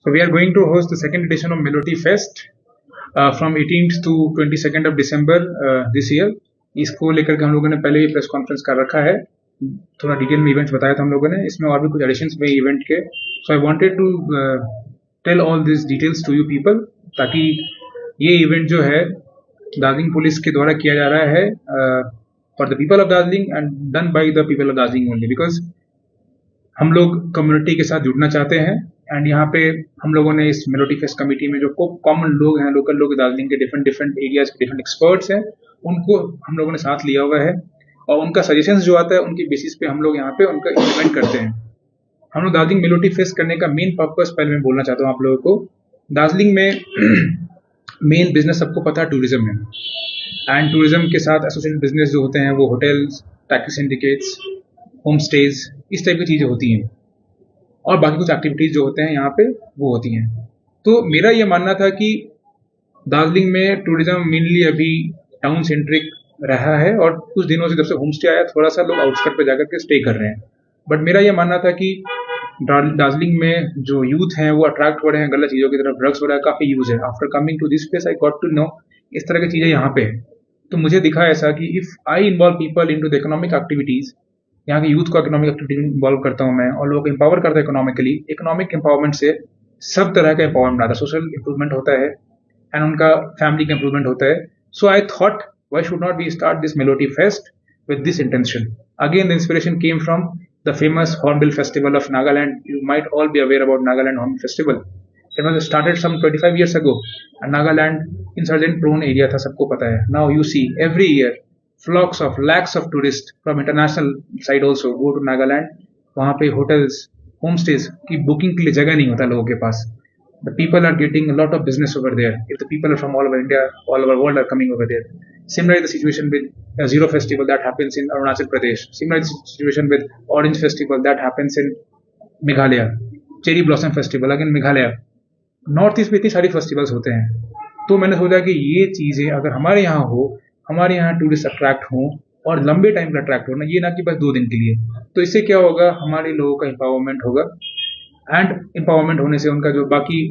So we are going to host the second edition of Melody Fest from 18th to 22nd of December this year. इसको लेकर के हम लोगों ने पहले ही प्रेस कॉन्फ्रेंस कर रखा है, थोड़ा डिटेल में इवेंट्स बताया था हम लोगों ने, इसमें और भी कुछ एडिशंस में इवेंट के. So I wanted to tell all this details to you people, ताकि ये इवेंट जो है दार्जिलिंग पुलिस के द्वारा किया जा रहा है for the people of Darjeeling and done by the people of Darjeeling only, because हम लोग कम्युनिटी के साथ जुड़ना चाहते हैं. एंड यहाँ पे हम लोगों ने इस मेलोडी फेस्ट कमेटी में जो कॉमन लोग हैं, लोकल लोग दार्जिलिंग के डिफरेंट एरियाज के डिफरेंट एक्सपर्ट्स हैं, उनको हम लोगों ने साथ लिया हुआ है और उनका सजेशंस जो आता है उनकी बेसिस पे हम लोग यहाँ पे उनका इम्प्लीमेंट करते हैं. हम लोग दार्जिलिंग मेलोडी फेस्ट करने का मेन पर्पस पहले मैं बोलना चाहता हूँ आप लोगों को. दार्जिलिंग में मेन बिजनेस सबको पता है टूरिज्म है, एंड टूरिज्म के साथ एसोसिएटेड बिजनेस जो होते हैं वो hotels, taxi syndicates, home stage, इस टाइप की चीज़ें होती हैं, और बाकी कुछ एक्टिविटीज़ जो होते हैं यहाँ पे वो होती हैं. तो मेरा ये मानना था कि दार्जिलिंग में टूरिज्म मेनली अभी टाउन सेंट्रिक रहा है, और कुछ दिनों से जब से होम स्टे आया थोड़ा सा लोग आउटस्कर्ट पे जाकर के स्टे कर रहे हैं. बट मेरा ये मानना था कि दार्जिलिंग में जो यूथ हैं वो अट्रैक्ट हो रहे हैं गलत चीज़ों की तरफ, ड्रग्स वगैरह काफ़ी यूज है. After coming to this place I got to know इस तरह की चीज़ें यहाँ पे है. तो मुझे दिखा ऐसा कि if I involve people in to the economic activities, यहाँ के यूथ को इकोनॉमिक एक्टिविटी में इन्वॉल्व करता हूँ मैं, और लोगों को एम्पावर करता है इकोनॉमिकली. इकोनॉमिक एम्पावरमेंट से सब तरह का एम्पावरमेंट आता है, सोशल इंप्रूवमेंट होता है एंड उनका फैमिली का इंप्रूवमेंट होता है. So I thought why should not we start this Melody Fest with this intention? Again, the inspiration came from the famous Hornbill Festival of Nagaland. You might all be aware about Nagaland Hornbill Festival. It was started some 25 years ago, and Nagaland insurgent prone area था, सबको पता है. Now you see every year flocks of lakhs of tourists from international side also go to Nagaland. वहाँ पे hotels, homestays की booking के लिए जगह नहीं होता लोगों के पास. The people are getting a lot of business over there. If the people are from all over India, all over world are coming over there. Similarly, the situation with Zero Festival that happens in Arunachal Pradesh. Similarly, the situation with Orange Festival that happens in Meghalaya. Cherry Blossom Festival again Meghalaya. North East में इतनी सारी festivals होते हैं. तो मैंने सोचा कि ये चीज़ें अगर हमारे यहाँ हो, हमारे यहाँ टूरिस्ट अट्रैक्ट हों और लंबे टाइम पर अट्रैक्ट होना, ये ना कि बस 2 दिन के लिए, तो इससे क्या होगा, हमारे लोगों का एम्पावरमेंट होगा. एंड एम्पावरमेंट होने से उनका जो बाकी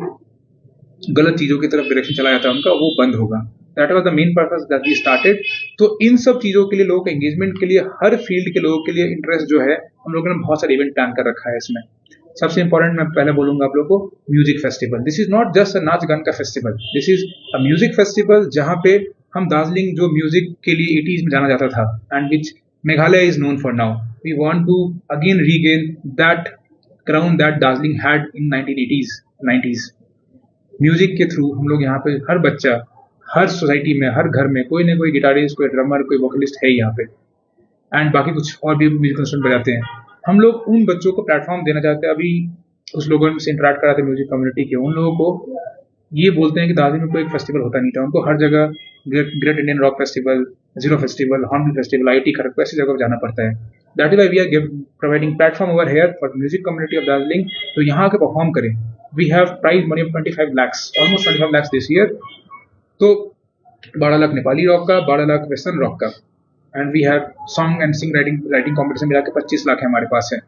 गलत चीज़ों की तरफ डायरेक्शन चला जाता है उनका, वो बंद होगा. That was the main purpose that we started. तो इन सब चीज़ों के लिए, लोगों के एंगेजमेंट के लिए, हर फील्ड के लोगों के लिए इंटरेस्ट जो है, हम लोगों ने बहुत सारे इवेंट प्लान कर रखा है. इसमें सबसे इंपॉर्टेंट मैं पहले बोलूंगा आप लोगों को, music festival. This is not just a नाच गान का festival, this is a music festival जहाँ पे हम दार्जिलिंग जो म्यूजिक के लिए 80s में जाना जाता था and which Meghalaya is known for now, we want to again regain that crown that Darjeeling had in 1980s, 90s. Music के थ्रू हम लोग यहाँ पे हर बच्चा, हर सोसाइटी में, हर घर में कोई ना कोई गिटारिस्ट, कोई ड्रमर, कोई वोकलिस्ट है यहाँ पे, एंड बाकी कुछ और भी म्यूजिक इंस्ट्रूमेंट बजाते हैं. हम लोग उन बच्चों को प्लेटफॉर्म देना चाहते हैं. अभी उस लोगों से इंटरेक्ट कराते हैं म्यूजिक कम्युनिटी के, उन लोगों को ये बोलते हैं कि दार्जिलिंग में कोई एक फेस्टिवल होता नहीं था, उनको हर जगह great Indian rock festival, zero festival, hornbill festival, IIT Kharagpur, ऐसी जगह जाना पड़ता है. That is why we are providing platform over here for the music community of Darjeeling. तो यहाँ के परफॉर्म करें. We have prize money of 25 lakhs, almost 25 lakhs this year. तो 12 लाख नेपाली रॉक का, 12 लाख वेस्टर्न रॉक का, and we have song and sing writing competition मिला के 25 लाख है हमारे पास है.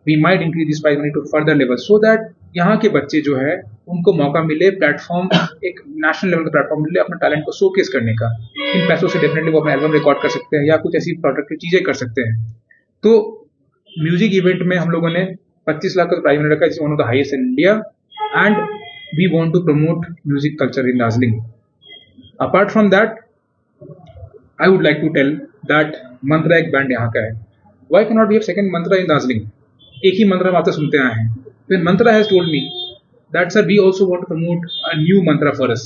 We might increase this prize money to further level so that यहाँ के बच्चे जो है उनको मौका मिले, प्लेटफॉर्म, एक नेशनल लेवल का प्लेटफॉर्म मिले अपने टैलेंट को शोकेस करने का. इन पैसों से डेफिनेटली वो अपना एल्बम रिकॉर्ड कर सकते हैं या कुछ ऐसी प्रोडक्टिव चीज़ें कर सकते हैं. तो म्यूजिक इवेंट में हम लोगों ने 25 लाख का प्राइज मनी रखा, it's one of the highest in India, and we want to promote music culture in Darjeeling. Apart from that, I would like to tell that Mantra एक बैंड यहाँ का है. Why can not we have second Mantra in Darjeeling? एक ही मंत्रा बातें सुनते आए हैं. फिर Mantra has told me that sir we also want to promote a new Mantra for us.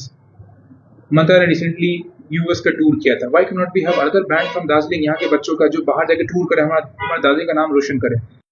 Mantra ने रिसेंटली यूएस का टूर किया था. Why can not we have other band from Darjeeling, यहाँ के बच्चों का जो बाहर जाके टूर करे, हमारा दार्जिलिंग का नाम रोशन करे.